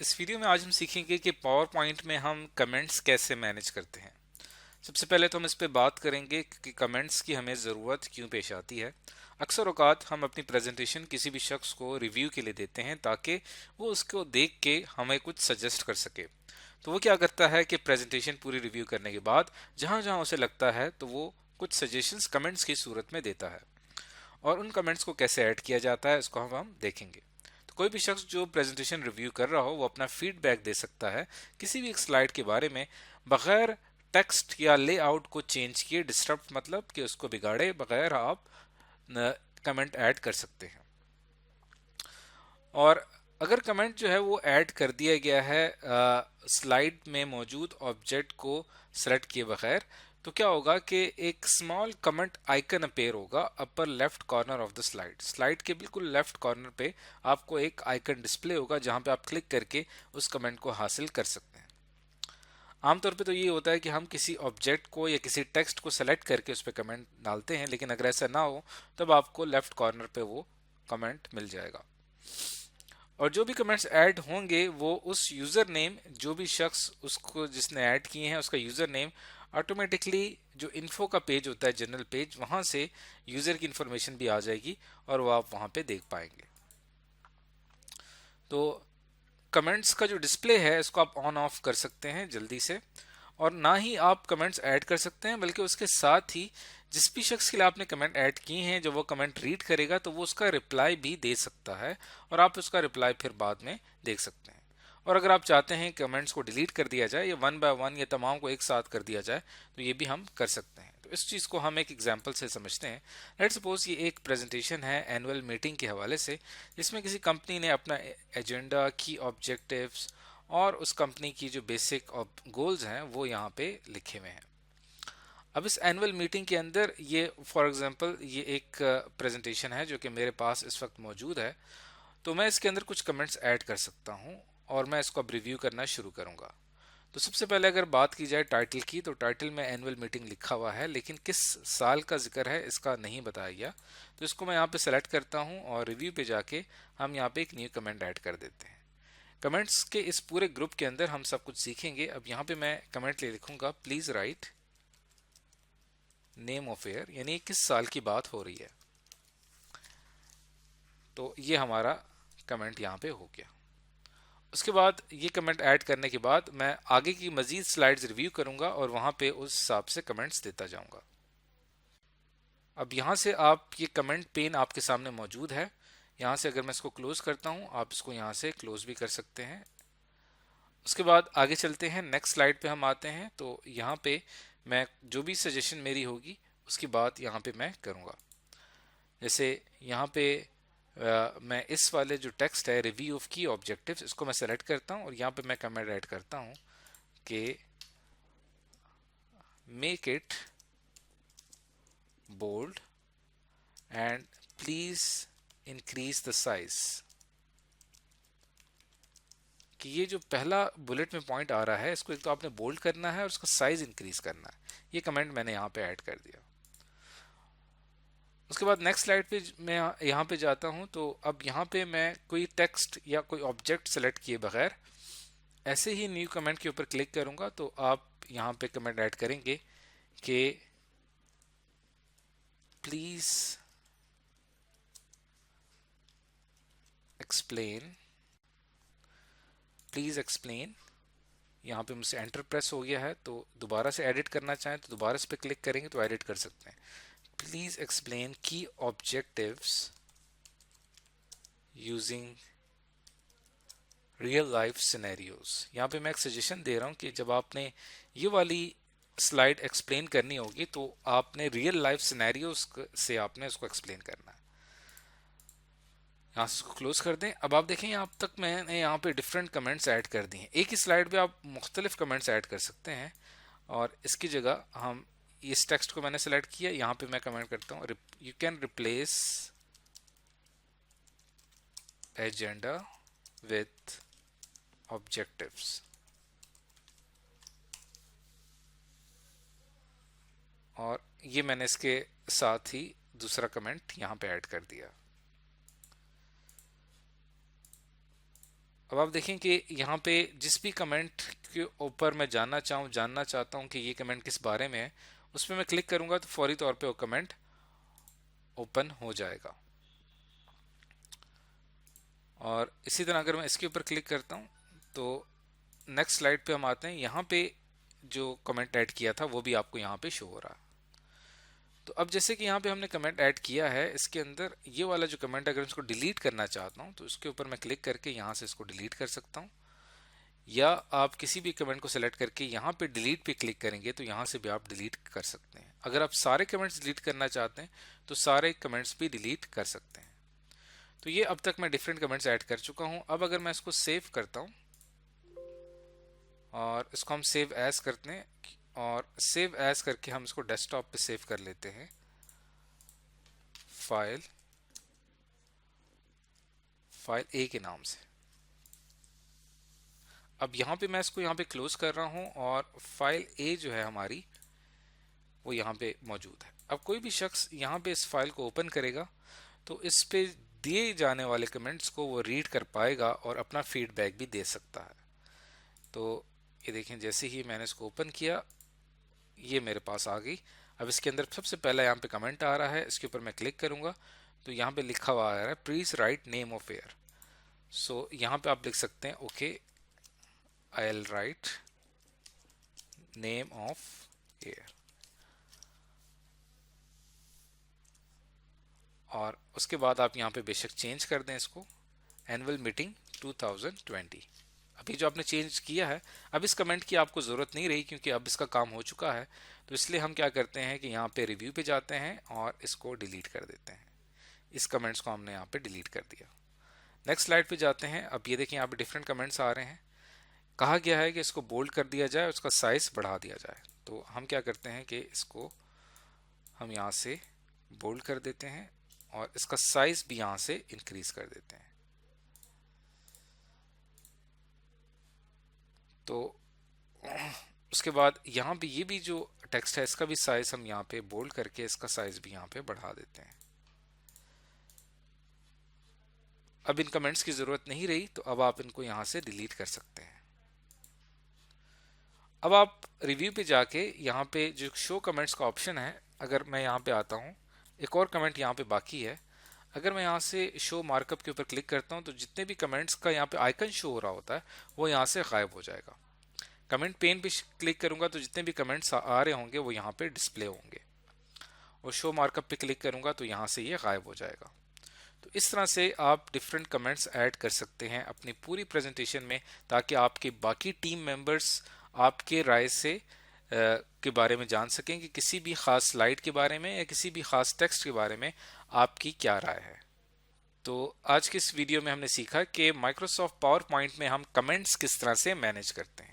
इस वीडियो में आज हम सीखेंगे कि पावर पॉइंट में हम कमेंट्स कैसे मैनेज करते हैं। सबसे पहले तो हम इस पे बात करेंगे कि कमेंट्स की हमें ज़रूरत क्यों पेश आती है। अक्सर औकात हम अपनी प्रेजेंटेशन किसी भी शख्स को रिव्यू के लिए देते हैं ताकि वो उसको देख के हमें कुछ सजेस्ट कर सके। तो वो क्या करता है कि प्रेजेंटेशन पूरी रिव्यू करने के बाद जहां जहां उसे लगता है तो वो कुछ सजेशंस कमेंट्स की सूरत में देता है, और उन कमेंट्स को कैसे ऐड किया जाता है इसको हम देखेंगे। तो कोई भी शख्स जो प्रेजेंटेशन रिव्यू कर रहा हो वो अपना फीडबैक दे सकता है किसी भी एक स्लाइड के बारे में, बगैर टेक्स्ट या लेआउट को चेंज किए। डिस्टर्ब मतलब कि उसको बिगाड़े बगैर आप कमेंट ऐड कर सकते हैं। और अगर कमेंट जो है वो ऐड कर दिया गया है स्लाइड में मौजूद ऑब्जेक्ट को सेलेक्ट किए बगैर, तो क्या होगा कि एक स्मॉल कमेंट आइकन अपेयर होगा upper left corner of the slide. Slide के बिल्कुल लेफ्ट कॉर्नर पे आपको एक आइकन डिस्प्ले होगा जहां पे आप क्लिक करके उस कमेंट को हासिल कर सकते हैं। आमतौर पे तो ये होता है कि हम किसी ऑब्जेक्ट को या किसी टेक्स्ट को सेलेक्ट करके उस पर कमेंट डालते हैं, लेकिन अगर ऐसा ना हो तब आपको लेफ्ट कॉर्नर पे वो कमेंट मिल जाएगा। और जो भी कमेंट्स ऐड होंगे वो उस यूजर नेम, जो भी शख्स उसको जिसने ऐड किए हैं उसका यूजर नेम ऑटोमेटिकली जो इन्फो का पेज होता है, जनरल पेज, वहां से यूजर की इंफॉर्मेशन भी आ जाएगी और वो आप वहां पे देख पाएंगे। तो कमेंट्स का जो डिस्प्ले है इसको आप ऑन ऑफ कर सकते हैं जल्दी से। और ना ही आप कमेंट्स ऐड कर सकते हैं बल्कि उसके साथ ही जिस भी शख्स के लिए आपने कमेंट ऐड किए हैं, जब वो कमेंट रीड करेगा तो वो उसका रिप्लाई भी दे सकता है और आप उसका रिप्लाई फिर बाद में देख सकते हैं। और अगर आप चाहते हैं कमेंट्स को डिलीट कर दिया जाए या वन बाय वन या तमाम को एक साथ कर दिया जाए तो ये भी हम कर सकते हैं। तो इस चीज़ को हम एक एग्जांपल से समझते हैं। लेट्स सपोज ये एक प्रेजेंटेशन है एनुअल मीटिंग के हवाले से, जिसमें किसी कंपनी ने अपना एजेंडा, की ऑब्जेक्टिव्स और उस कंपनी की जो बेसिक गोल्स हैं वो यहाँ पे लिखे हुए हैं। अब इस एनुअल मीटिंग के अंदर ये फॉर एग्जांपल ये एक प्रेजेंटेशन है जो कि मेरे पास इस वक्त मौजूद है। तो मैं इसके अंदर कुछ कमेंट्स ऐड कर सकता हूँ और मैं इसको अब रिव्यू करना शुरू करूँगा। तो सबसे पहले अगर बात की जाए टाइटल की, तो टाइटल में एनुअल मीटिंग लिखा हुआ है लेकिन किस साल का जिक्र है इसका नहीं बताया गया। तो इसको मैं यहाँ पे सेलेक्ट करता हूँ और रिव्यू पे जाके हम यहाँ पे एक न्यू कमेंट ऐड कर देते हैं। कमेंट्स के इस पूरे ग्रुप के अंदर हम सब कुछ सीखेंगे। अब यहाँ पे मैं कमेंट ले लिखूंगा, please write name of year, यानी किस साल की बात हो रही है। तो ये हमारा कमेंट यहाँ पे हो गया। उसके बाद ये कमेंट ऐड करने के बाद मैं आगे की मजीद स्लाइड्स रिव्यू करूंगा और वहां पे उस हिसाब से कमेंट्स देता जाऊंगा। अब यहाँ से आप ये कमेंट पेन आपके सामने मौजूद है। यहाँ से अगर मैं इसको क्लोज करता हूँ, आप इसको यहाँ से क्लोज भी कर सकते हैं। उसके बाद आगे चलते हैं, नेक्स्ट स्लाइड पे हम आते हैं। तो यहाँ पे मैं जो भी सजेशन मेरी होगी उसकी बात यहाँ पे मैं करूँगा। जैसे यहाँ पे मैं इस वाले जो टेक्स्ट है रिव्यू ऑफ की ऑब्जेक्टिव्स, इसको मैं सेलेक्ट करता हूँ और यहाँ पे मैं कमेंट ऐड करता हूँ कि make it bold and please increase the size. कि ये जो पहला बुलेट में पॉइंट आ रहा है इसको एक तो आपने बोल्ड करना है और उसका साइज इंक्रीज करना है। ये कमेंट मैंने यहाँ पे ऐड कर दिया। उसके बाद नेक्स्ट स्लाइड पे मैं यहाँ पे जाता हूँ। तो अब यहाँ पे मैं कोई टेक्स्ट या कोई ऑब्जेक्ट सेलेक्ट किए बगैर ऐसे ही न्यू कमेंट के ऊपर क्लिक करूँगा तो आप यहाँ पे कमेंट ऐड करेंगे कि प्लीज एक्सप्लेन, प्लीज एक्सप्लेन। यहाँ पे मुझसे एंटर प्रेस हो गया है, तो दोबारा से एडिट करना चाहें तो दोबारा इस पर क्लिक करेंगे तो एडिट कर सकते हैं। प्लीज एक्सप्लेन की objectives using real life scenarios. यहाँ पे मैं एक सजेशन दे रहा हूँ कि जब आपने ये वाली स्लाइड एक्सप्लेन करनी होगी तो आपने रियल लाइफ सिनेरियोज से आपने उसको एक्सप्लेन करना है। यहाँ से इसको क्लोज कर दें। अब आप देखें अब तक मैंने यहाँ पे डिफरेंट कमेंट्स ऐड कर दिए हैं। एक ही स्लाइड पे आप मुख्तलिफ कमेंट्स ऐड कर सकते हैं और इसकी जगह हम इस टेक्स्ट को मैंने सेलेक्ट किया, यहाँ पे मैं कमेंट करता हूँ you can replace agenda with objectives. और ये मैंने इसके साथ ही दूसरा कमेंट यहाँ पे ऐड कर दिया। अब आप देखें कि यहाँ पे जिस भी कमेंट के ऊपर मैं जानना चाहता हूँ कि ये कमेंट किस बारे में है, उस पर मैं क्लिक करूँगा तो फौरी तौर पे वो कमेंट ओपन हो जाएगा। और इसी तरह अगर मैं इसके ऊपर क्लिक करता हूँ तो नेक्स्ट स्लाइड पे हम आते हैं। यहाँ पे जो कमेंट ऐड किया था वो भी आपको यहाँ पे शो हो रहा है। तो अब जैसे कि यहाँ पे हमने कमेंट ऐड किया है, इसके अंदर ये वाला जो कमेंट अगर इसको डिलीट करना चाहता हूँ तो इसके ऊपर मैं क्लिक करके यहाँ से इसको डिलीट कर सकता हूँ, या आप किसी भी कमेंट को सिलेक्ट करके यहाँ पे डिलीट पे क्लिक करेंगे तो यहाँ से भी आप डिलीट कर सकते हैं। अगर आप सारे कमेंट्स डिलीट करना चाहते हैं तो सारे कमेंट्स भी डिलीट कर सकते हैं। तो ये अब तक मैं डिफरेंट कमेंट्स ऐड कर चुका हूँ। अब अगर मैं इसको सेव करता हूँ और इसको हम सेव एज करते हैं, और सेव एज करके हम इसको डेस्कटॉप पे सेव कर लेते हैं, फाइल ए के नाम से। अब यहाँ पे मैं इसको यहाँ पे क्लोज कर रहा हूँ और फाइल ए जो है हमारी वो यहाँ पे मौजूद है। अब कोई भी शख्स यहाँ पे इस फाइल को ओपन करेगा तो इस पे दिए जाने वाले कमेंट्स को वो रीड कर पाएगा और अपना फीडबैक भी दे सकता है। तो ये देखें, जैसे ही मैंने इसको ओपन किया ये मेरे पास आ गई। अब इसके अंदर सबसे पहला यहाँ पे कमेंट आ रहा है, इसके ऊपर मैं क्लिक करूंगा तो यहाँ पे लिखा हुआ आ रहा है please write name of air. So यहाँ पे आप लिख सकते हैं okay I will write name of air, और उसके बाद आप यहाँ पे बेशक चेंज कर दें इसको एनुअल मीटिंग 2020। अभी जो आपने चेंज किया है, अब इस कमेंट की आपको ज़रूरत नहीं रही क्योंकि अब इसका काम हो चुका है। तो इसलिए हम क्या करते हैं कि यहाँ पे रिव्यू पे जाते हैं और इसको डिलीट कर देते हैं। इस कमेंट्स को हमने यहाँ पे डिलीट कर दिया। नेक्स्ट स्लाइड पे जाते हैं। अब ये देखें यहाँ पे डिफरेंट कमेंट्स आ रहे हैं। कहा गया है कि इसको बोल्ड कर दिया जाए, उसका साइज बढ़ा दिया जाए। तो हम क्या करते हैं कि इसको हम यहाँ से बोल्ड कर देते हैं और इसका साइज भी यहाँ से इंक्रीज कर देते हैं। तो उसके बाद यहाँ पे ये भी जो टेक्स्ट है इसका भी साइज हम यहाँ पे बोल्ड करके इसका साइज भी यहाँ पे बढ़ा देते हैं। अब इन कमेंट्स की जरूरत नहीं रही तो अब आप इनको यहाँ से डिलीट कर सकते हैं। अब आप रिव्यू पे जाके यहाँ पे जो शो कमेंट्स का ऑप्शन है, अगर मैं यहाँ पे आता हूँ, एक और कमेंट यहाँ पे बाकी है। अगर मैं यहाँ से शो मार्कअप के ऊपर क्लिक करता हूँ तो जितने भी कमेंट्स का यहाँ पे आइकन शो हो रहा होता है वो यहाँ से गायब हो जाएगा। कमेंट पेन पे क्लिक करूंगा तो जितने भी कमेंट्स आ रहे होंगे वो यहाँ पे डिस्प्ले होंगे, और शो मार्कअप पे क्लिक करूंगा तो यहाँ से ये गायब हो जाएगा। तो इस तरह से आप डिफरेंट कमेंट्स ऐड कर सकते हैं अपनी पूरी प्रेजेंटेशन में, ताकि आपके बाकी टीम मेंबर्स आपके राय से के बारे में जान सकें कि किसी भी खास स्लाइड के बारे में या किसी भी खास टेक्स्ट के बारे में आपकी क्या राय है। तो आज के इस वीडियो में हमने सीखा कि माइक्रोसॉफ्ट पावर पॉइंट में हम कमेंट्स किस तरह से मैनेज करते हैं।